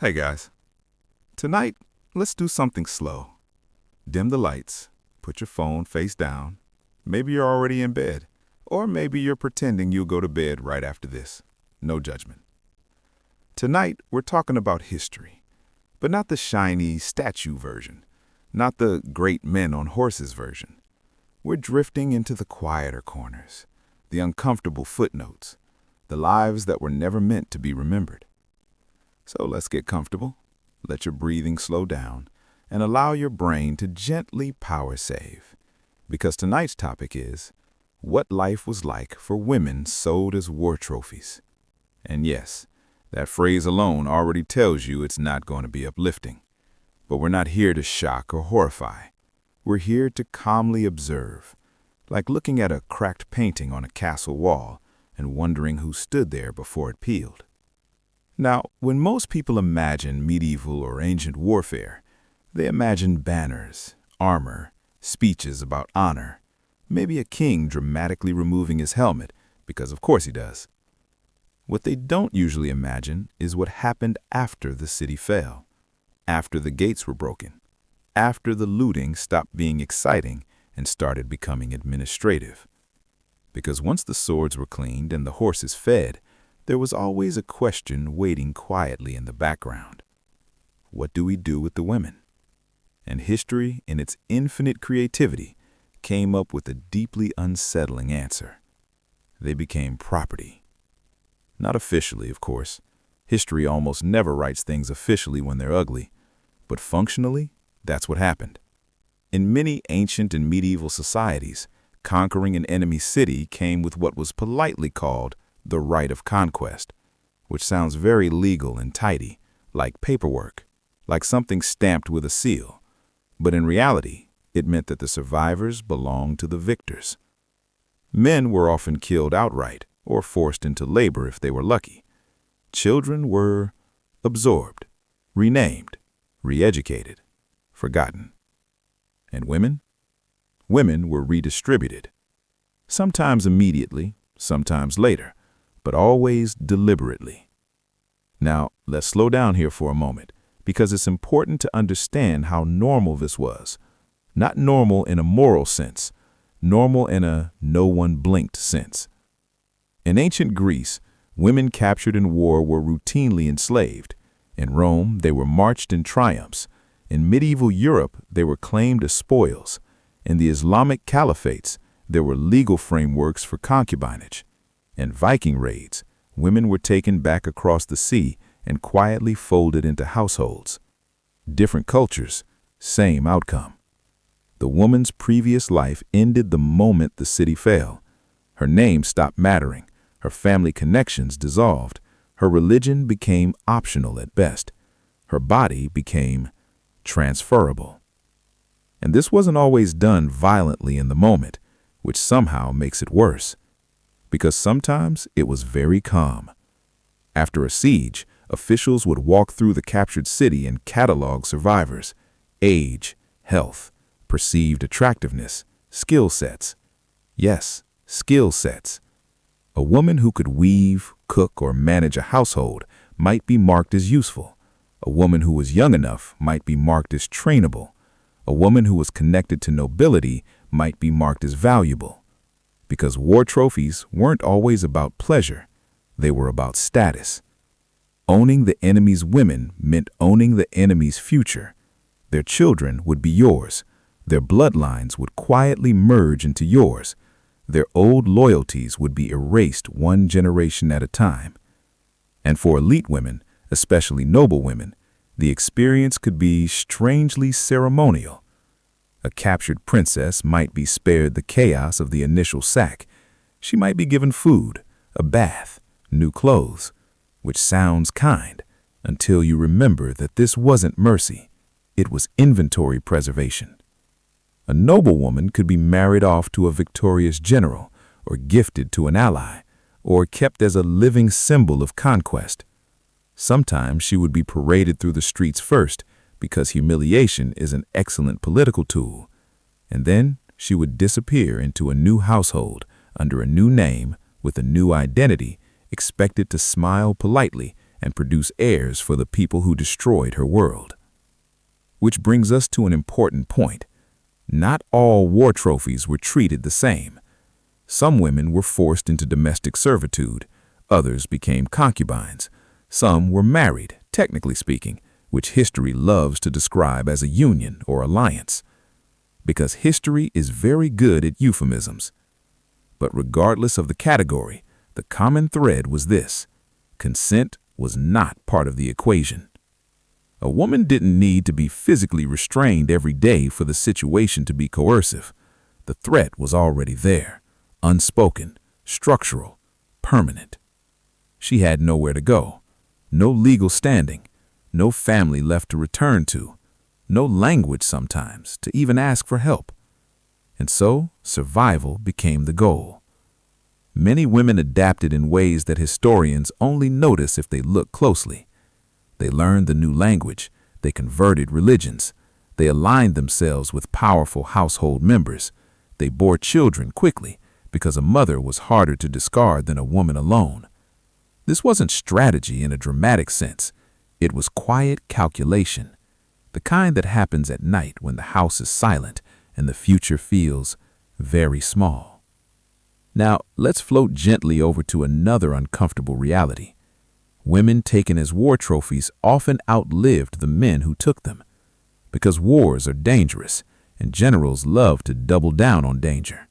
Hey guys, tonight let's do something slow. Dim the lights, put your phone face down. Maybe you're already in bed, or maybe you're pretending you'll go to bed right after this. No judgment. Tonight we're talking about history, but not the shiny statue version, not the great men on horses version. We're drifting into the quieter corners, the uncomfortable footnotes, the lives that were never meant to be remembered. So let's get comfortable, let your breathing slow down, and allow your brain to gently power save. Because tonight's topic is what life was like for women sold as war trophies. And yes, that phrase alone already tells you it's not going to be uplifting. But we're not here to shock or horrify. We're here to calmly observe, like looking at a cracked painting on a castle wall and wondering who stood there before it peeled. Now, when most people imagine medieval or ancient warfare, they imagine banners, armor, speeches about honor, maybe a king dramatically removing his helmet, because of course he does. What they don't usually imagine is what happened after the city fell, after the gates were broken, after the looting stopped being exciting and started becoming administrative. Because once the swords were cleaned and the horses fed, there was always a question waiting quietly in the background. What do we do with the women? And history, in its infinite creativity, came up with a deeply unsettling answer. They became property. Not officially, of course. History almost never writes things officially when they're ugly. But functionally, that's what happened. In many ancient and medieval societies, conquering an enemy city came with what was politely called the right of conquest, which sounds very legal and tidy, like paperwork, like something stamped with a seal. But in reality, it meant that the survivors belonged to the victors. Men were often killed outright or forced into labor if they were lucky. Children were absorbed, renamed, re-educated, forgotten. And women? Women were redistributed, sometimes immediately, sometimes later, but always deliberately. Now, let's slow down here for a moment, because it's important to understand how normal this was. Not normal in a moral sense, normal in a no one blinked sense. In ancient Greece, women captured in war were routinely enslaved. In Rome, they were marched in triumphs. In medieval Europe, they were claimed as spoils. In the Islamic caliphates, there were legal frameworks for concubinage. In Viking raids, women were taken back across the sea and quietly folded into households. Different cultures, same outcome. The woman's previous life ended the moment the city fell. Her name stopped mattering, her family connections dissolved, her religion became optional at best, her body became transferable. And this wasn't always done violently in the moment, which somehow makes it worse. Because sometimes it was very calm. After a siege, officials would walk through the captured city and catalog survivors, age, health, perceived attractiveness, skill sets. Yes, skill sets. A woman who could weave, cook, or manage a household might be marked as useful. A woman who was young enough might be marked as trainable. A woman who was connected to nobility might be marked as valuable. Because war trophies weren't always about pleasure, they were about status. Owning the enemy's women meant owning the enemy's future. Their children would be yours. Their bloodlines would quietly merge into yours. Their old loyalties would be erased one generation at a time. And for elite women, especially noble women, the experience could be strangely ceremonial. A captured princess might be spared the chaos of the initial sack. She might be given food, a bath, new clothes, which sounds kind until you remember that this wasn't mercy. It was inventory preservation. A noble woman could be married off to a victorious general, or gifted to an ally, or kept as a living symbol of conquest. Sometimes she would be paraded through the streets first, because humiliation is an excellent political tool. And then she would disappear into a new household under a new name with a new identity, expected to smile politely and produce heirs for the people who destroyed her world. Which brings us to an important point. Not all war trophies were treated the same. Some women were forced into domestic servitude, others became concubines. Some were married, technically speaking, which history loves to describe as a union or alliance, because history is very good at euphemisms. But regardless of the category, the common thread was this: consent was not part of the equation. A woman didn't need to be physically restrained every day for the situation to be coercive. The threat was already there, unspoken, structural, permanent. She had nowhere to go, no legal standing, no family left to return to, no language sometimes to even ask for help. And so survival became the goal. Many women adapted in ways that historians only notice if they look closely. They learned the new language, they converted religions, they aligned themselves with powerful household members, they bore children quickly because a mother was harder to discard than a woman alone. This wasn't strategy in a dramatic sense. It was quiet calculation, the kind that happens at night when the house is silent and the future feels very small. Now, let's float gently over to another uncomfortable reality. Women taken as war trophies often outlived the men who took them, because wars are dangerous and generals love to double down on danger.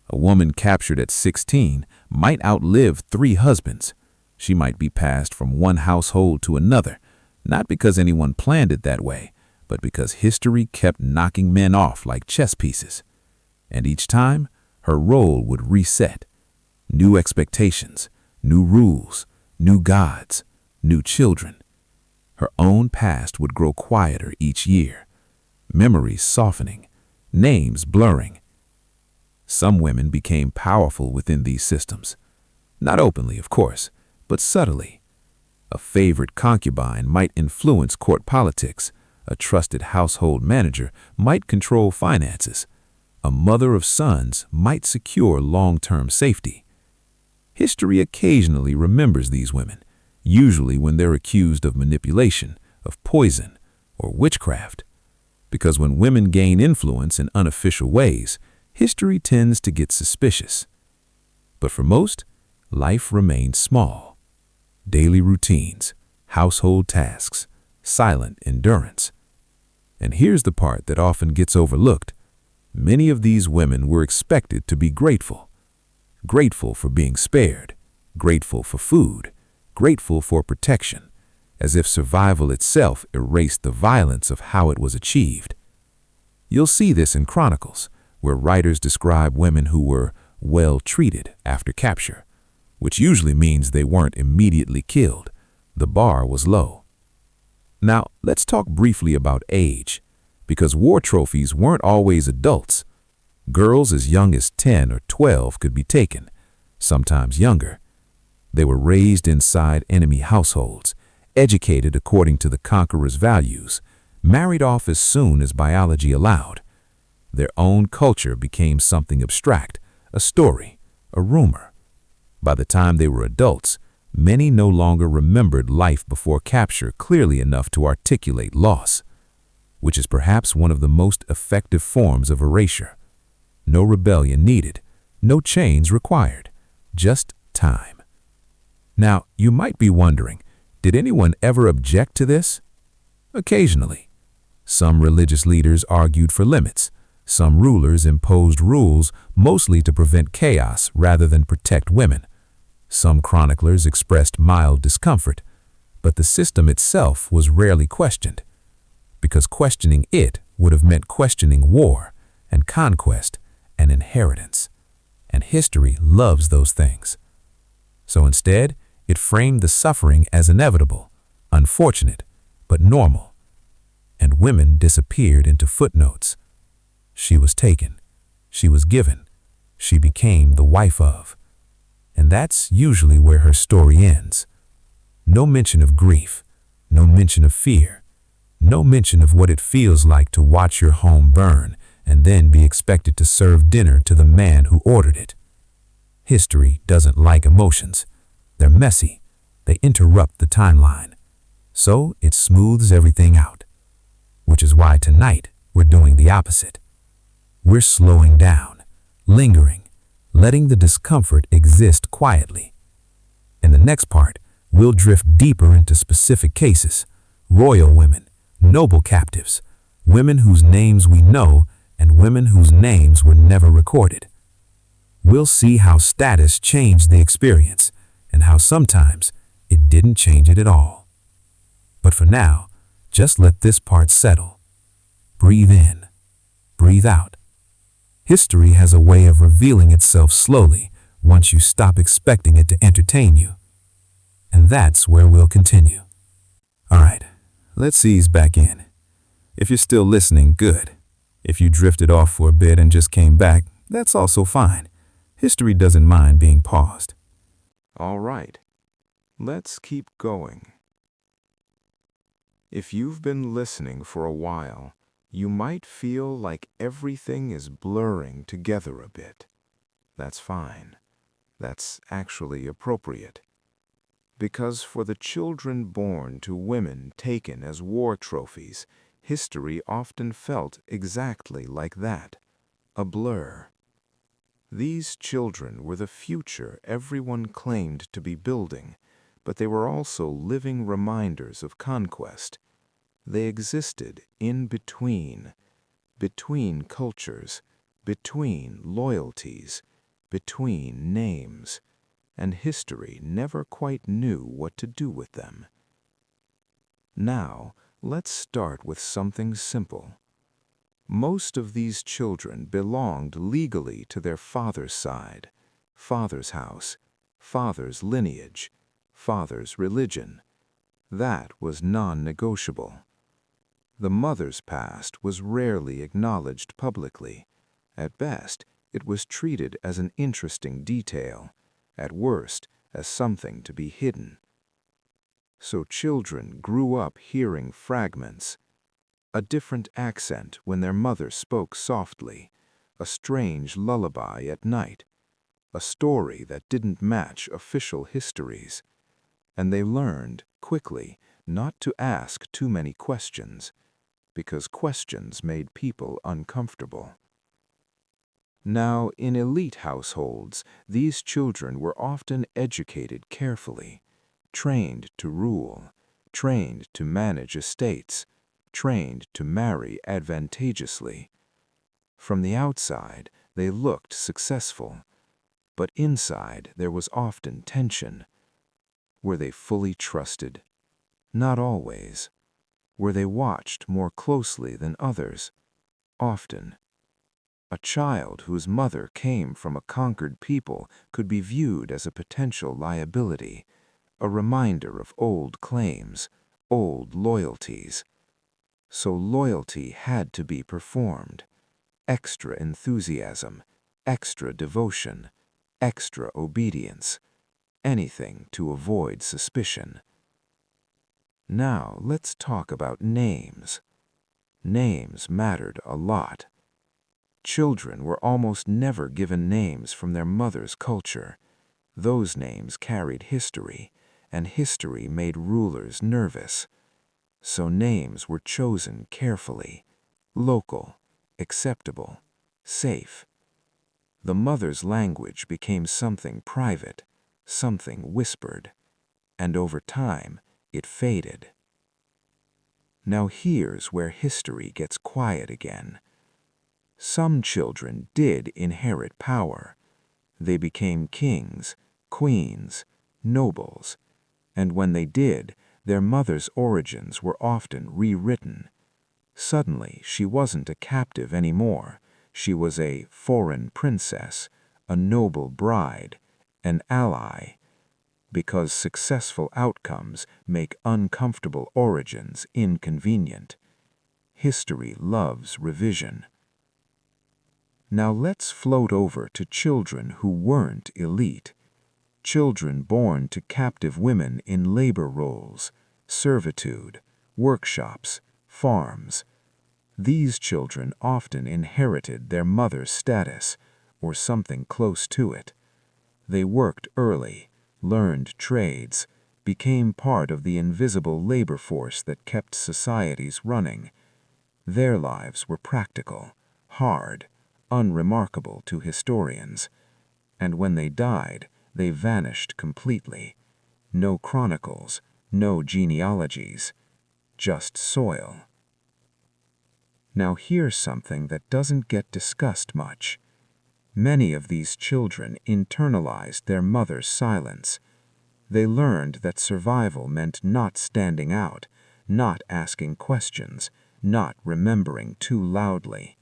A woman captured at 16 might outlive 3 husbands. She might be passed from one household to another, not because anyone planned it that way, but because history kept knocking men off like chess pieces. And each time, her role would reset. New expectations, new rules, new gods, new children. Her own past would grow quieter each year, memories softening, names blurring. Some women became powerful within these systems. Not openly, of course, but subtly. A favorite concubine might influence court politics. A trusted household manager might control finances. A mother of sons might secure long-term safety. History occasionally remembers these women, usually when they're accused of manipulation, of poison, or witchcraft. Because when women gain influence in unofficial ways, history tends to get suspicious. But for most, life remains small. Daily routines, household tasks, silent endurance. And here's the part that often gets overlooked. Many of these women were expected to be grateful. Grateful for being spared, grateful for food, grateful for protection, as if survival itself erased the violence of how it was achieved. You'll see this in Chronicles, where writers describe women who were well treated after capture, which usually means they weren't immediately killed. The bar was low. Now, let's talk briefly about age, because war trophies weren't always adults. Girls as young as 10 or 12 could be taken, sometimes younger. They were raised inside enemy households, educated according to the conqueror's values, married off as soon as biology allowed. Their own culture became something abstract, a story, a rumor. By the time they were adults, many no longer remembered life before capture clearly enough to articulate loss, which is perhaps one of the most effective forms of erasure. No rebellion needed, no chains required, just time. Now, you might be wondering, did anyone ever object to this? Occasionally. Some religious leaders argued for limits. Some rulers imposed rules mostly to prevent chaos rather than protect women. Some chroniclers expressed mild discomfort, but the system itself was rarely questioned, because questioning it would have meant questioning war and conquest and inheritance, and history loves those things. So instead, it framed the suffering as inevitable, unfortunate, but normal, and women disappeared into footnotes. She was taken, she was given, she became the wife of. And that's usually where her story ends. No mention of grief, no mention of fear, no mention of what it feels like to watch your home burn and then be expected to serve dinner to the man who ordered it. History doesn't like emotions. They're messy, they interrupt the timeline. So it smooths everything out. Which is why tonight we're doing the opposite. We're slowing down, lingering, letting the discomfort exist quietly. In the next part, we'll drift deeper into specific cases: royal women, noble captives, women whose names we know, and women whose names were never recorded. We'll see how status changed the experience, and how sometimes it didn't change it at all. But for now, just let this part settle. Breathe in, breathe out. History has a way of revealing itself slowly once you stop expecting it to entertain you. And that's where we'll continue. All right, let's ease back in. If you're still listening, good. If you drifted off for a bit and just came back, that's also fine. History doesn't mind being paused. All right, let's keep going. If you've been listening for a while, you might feel like everything is blurring together a bit. That's fine. That's actually appropriate. Because for the children born to women taken as war trophies, history often felt exactly like that, a blur. These children were the future everyone claimed to be building, but they were also living reminders of conquest. They existed in between cultures, between loyalties, between names, and history never quite knew what to do with them. Now, let's start with something simple. Most of these children belonged legally to their father's side, father's house, father's lineage, father's religion. That was non-negotiable. The mother's past was rarely acknowledged publicly. At best, it was treated as an interesting detail, at worst, as something to be hidden. So children grew up hearing fragments: a different accent when their mother spoke softly, a strange lullaby at night, a story that didn't match official histories. And they learned, quickly, not to ask too many questions, because questions made people uncomfortable. Now, in elite households, these children were often educated carefully, trained to rule, trained to manage estates, trained to marry advantageously. From the outside, they looked successful, but inside there was often tension. Were they fully trusted? Not always. Were they watched more closely than others? Often. A child whose mother came from a conquered people could be viewed as a potential liability, a reminder of old claims, old loyalties. So loyalty had to be performed. Extra enthusiasm, extra devotion, extra obedience, anything to avoid suspicion. Now let's talk about names. Names mattered a lot. Children were almost never given names from their mother's culture. Those names carried history, and history made rulers nervous. So names were chosen carefully, local, acceptable, safe. The mother's language became something private, something whispered, and over time it faded. Now here's where history gets quiet again. Some children did inherit power. They became kings, queens, nobles, and when they did, their mother's origins were often rewritten. Suddenly, she wasn't a captive anymore. She was a foreign princess, a noble bride, an ally, because successful outcomes make uncomfortable origins inconvenient. History loves revision. Now let's float over to children who weren't elite. Children born to captive women in labor roles, servitude, workshops, farms. These children often inherited their mother's status, or something close to it. They worked early, learned trades, became part of the invisible labor force that kept societies running. Their lives were practical, hard, unremarkable to historians, and when they died, they vanished completely. No chronicles, no genealogies, just soil. Now here's something that doesn't get discussed much. Many of these children internalized their mother's silence. They learned that survival meant not standing out, not asking questions, not remembering too loudly.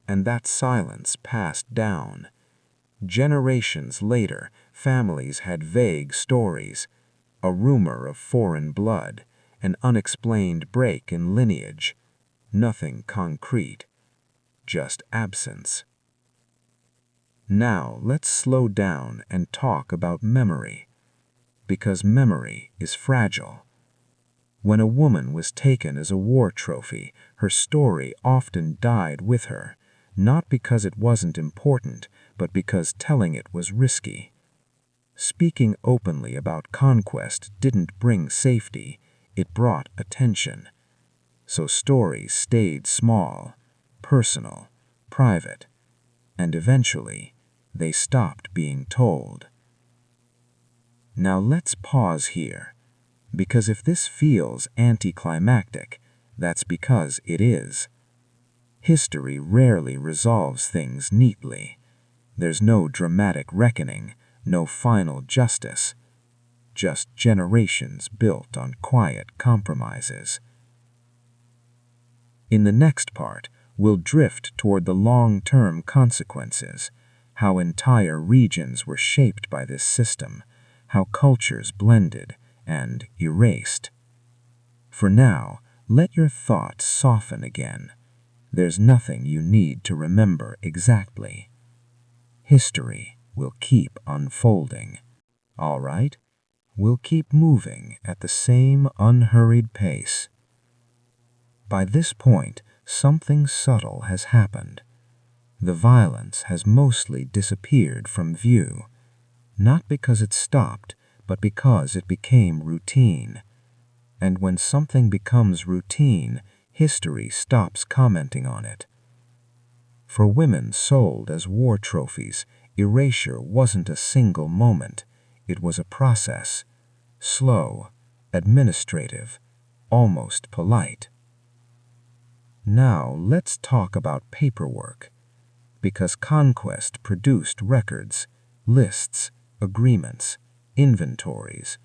And that silence passed down. Generations later, families had vague stories, a rumor of foreign blood, an unexplained break in lineage. Nothing concrete, just absence. Now let's slow down and talk about memory, because memory is fragile. When a woman was taken as a war trophy, her story often died with her, not because it wasn't important, but because telling it was risky. Speaking openly about conquest didn't bring safety, it brought attention. So stories stayed small, personal, private, and eventually they stopped being told. Now let's pause here, because if this feels anticlimactic, that's because it is. History rarely resolves things neatly. There's no dramatic reckoning, no final justice, just generations built on quiet compromises. In the next part, we'll drift toward the long-term consequences, how entire regions were shaped by this system, how cultures blended and erased. For now, let your thoughts soften again. There's nothing you need to remember exactly. History will keep unfolding. All right? We'll keep moving at the same unhurried pace. By this point, something subtle has happened. The violence has mostly disappeared from view, not because it stopped, but because it became routine. And when something becomes routine, history stops commenting on it. For women sold as war trophies, erasure wasn't a single moment. It was a process, slow, administrative, almost polite. Now let's talk about paperwork, because conquest produced records, lists, agreements, inventories,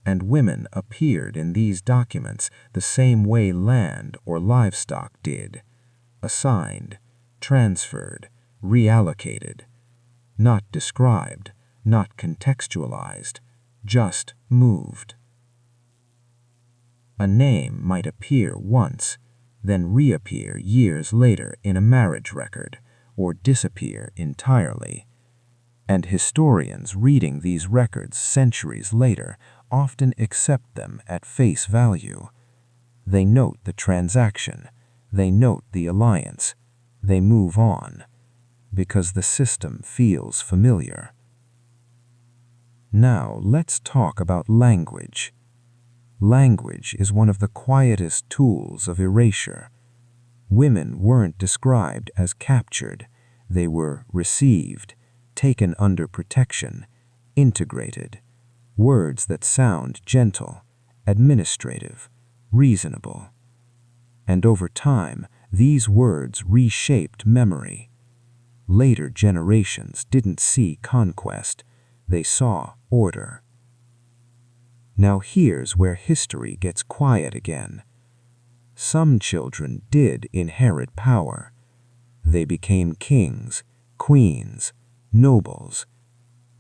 and women appeared in these documents the same way land or livestock did, assigned, transferred, reallocated, not described, not contextualized, just moved. A name might appear once, then reappear years later in a marriage record, or disappear entirely. And historians reading these records centuries later often accept them at face value. They note the transaction, they note the alliance, they move on, because the system feels familiar. Now let's talk about language. Language is one of the quietest tools of erasure. Women weren't described as captured. They were received, taken under protection, integrated. Words that sound gentle, administrative, reasonable. And over time, these words reshaped memory. Later generations didn't see conquest. They saw order. Now here's where history gets quiet again. Some children did inherit power. They became kings, queens, nobles.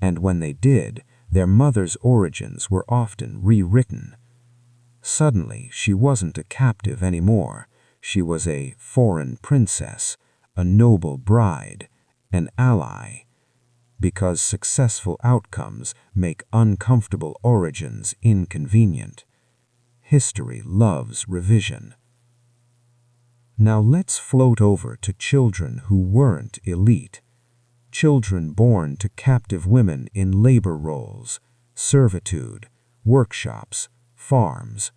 And when they did, their mother's origins were often rewritten. Suddenly, she wasn't a captive anymore. She was a foreign princess, a noble bride, an ally. Because successful outcomes make uncomfortable origins inconvenient. History loves revision. Now let's float over to children who weren't elite. Children born to captive women in labor roles, servitude, workshops, farms.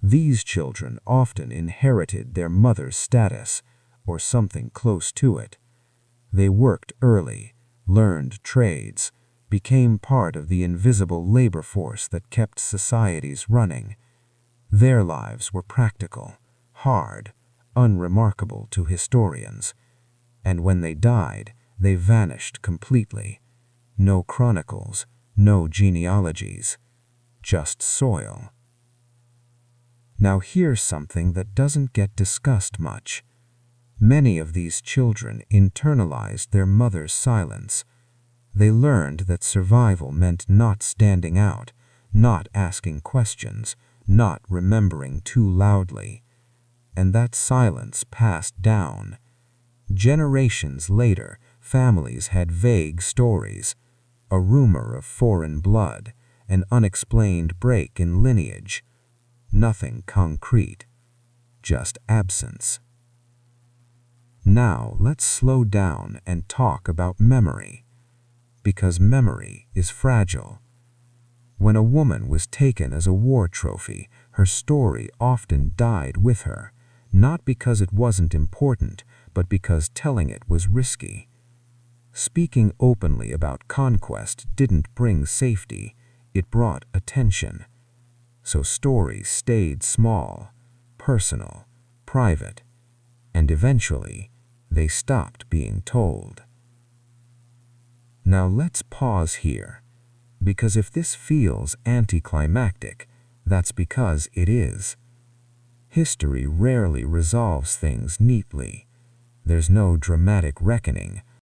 These children often inherited their mother's status, or something close to it. They worked early, learned trades, became part of the invisible labor force that kept societies running. Their lives were practical, hard, unremarkable to historians. And when they died, they vanished completely. No chronicles, no genealogies, just soil. Now here's something that doesn't get discussed much. Many of these children internalized their mother's silence. They learned that survival meant not standing out, not asking questions, not remembering too loudly. And that silence passed down. Generations later, families had vague stories, a rumor of foreign blood, an unexplained break in lineage. Nothing concrete, just absence. Now let's slow down and talk about memory, because memory is fragile. When a woman was taken as a war trophy, her story often died with her, not because it wasn't important, but because telling it was risky. Speaking openly about conquest didn't bring safety, it brought attention. So stories stayed small, personal, private, and eventually they stopped being told. Now let's pause here, because if this feels anticlimactic, that's because it is. History rarely resolves things neatly. There's no dramatic reckoning,